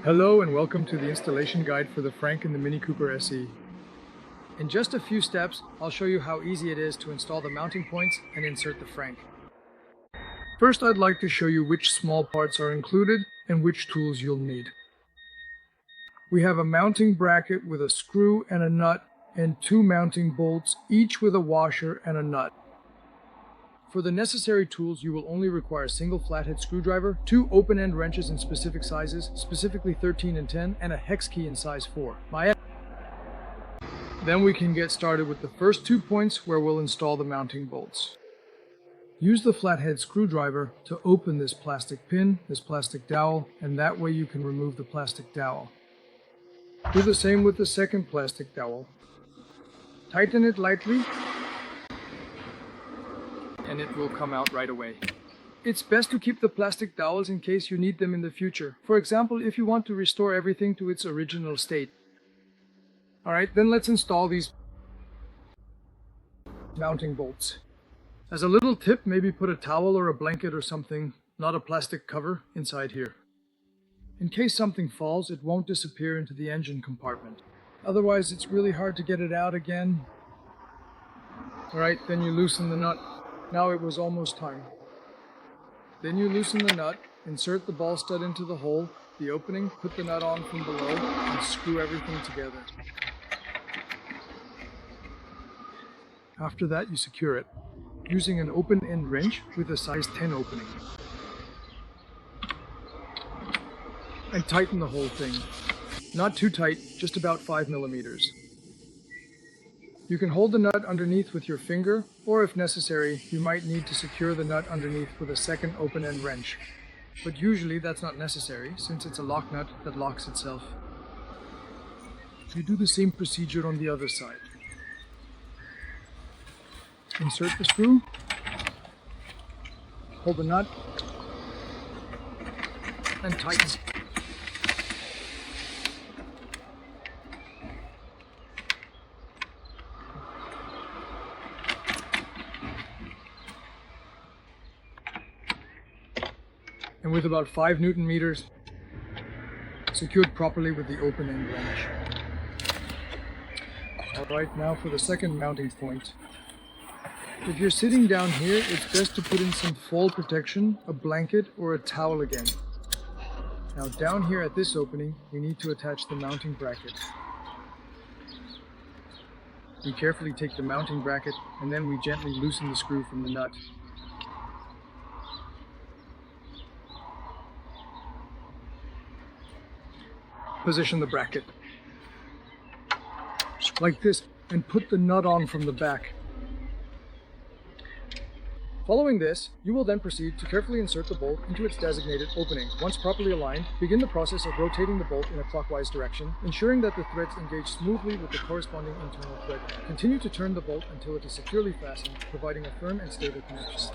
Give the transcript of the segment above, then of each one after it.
Hello and welcome to the installation guide for the Frank and the Mini Cooper SE. In just a few steps, I'll show you how easy it is to install the mounting points and insert the Frank. First, I'd like to show you which small parts are included and which tools you'll need. We have a mounting bracket with a screw and a nut and two mounting bolts, each with a washer and a nut. For the necessary tools, you will only require a single flathead screwdriver, two open-end wrenches in specific sizes, specifically 13 and 10, and a hex key in size 4. Then we can get started with the first 2 points where we'll install the mounting bolts. Use the flathead screwdriver to open this plastic pin, this plastic dowel, and that way you can remove the plastic dowel. Do the same with the second plastic dowel. Tighten it lightly, and it will come out right away. It's best to keep the plastic dowels in case you need them in the future. For example, if you want to restore everything to its original state. Alright, then let's install these mounting bolts. As a little tip, maybe put a towel or a blanket or something, not a plastic cover, inside here. In case something falls, it won't disappear into the engine compartment. Otherwise, it's really hard to get it out again. Alright, then you loosen the nut. Now it was almost time. Then you loosen the nut, insert the ball stud into the hole, the opening, put the nut on from below, and screw everything together. After that, you secure it, using an open-end wrench with a size 10 opening. And tighten the whole thing. Not too tight, just about 5 millimeters. You can hold the nut underneath with your finger, or if necessary, you might need to secure the nut underneath with a second open-end wrench. But usually that's not necessary, since it's a lock nut that locks itself. You do the same procedure on the other side. Insert the screw, hold the nut, and tighten. And with about 5 Newton meters, secured properly with the open-end wrench. Alright, now for the second mounting point. If you're sitting down here, it's best to put in some fall protection, a blanket, or a towel again. Now down here at this opening, we need to attach the mounting bracket. We carefully take the mounting bracket, and then we gently loosen the screw from the nut. Position the bracket like this and put the nut on from the back. Following this, you will then proceed to carefully insert the bolt into its designated opening. Once properly aligned, begin the process of rotating the bolt in a clockwise direction, ensuring that the threads engage smoothly with the corresponding internal thread. Continue to turn the bolt until it is securely fastened, providing a firm and stable connection.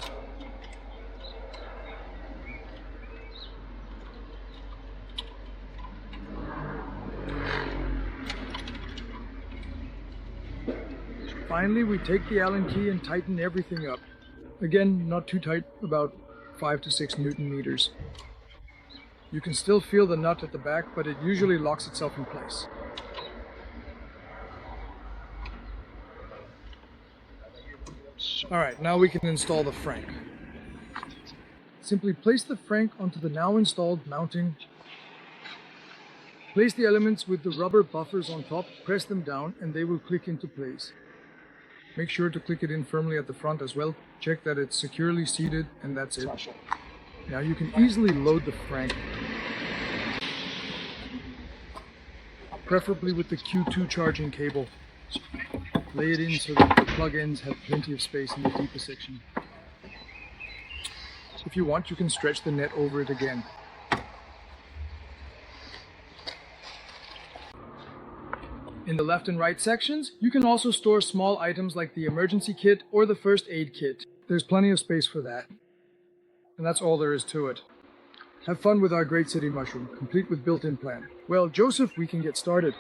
Finally, we take the Allen key and tighten everything up. Again, not too tight, about 5 to 6 Newton meters. You can still feel the nut at the back, but it usually locks itself in place. Alright, now we can install the Frank. Simply place the Frank onto the now installed mounting. Place the elements with the rubber buffers on top, press them down, and they will click into place. Make sure to click it in firmly at the front as well. Check that it's securely seated, and that's it. Now you can easily load the Frank, preferably with the Q2 charging cable. Lay it in so that the plug ends have plenty of space in the deeper section. If you want, you can stretch the net over it again. In the left and right sections, you can also store small items like the emergency kit or the first aid kit. There's plenty of space for that. And that's all there is to it. Have fun with our great city mushroom, complete with built-in plan. Well, Joseph, we can get started.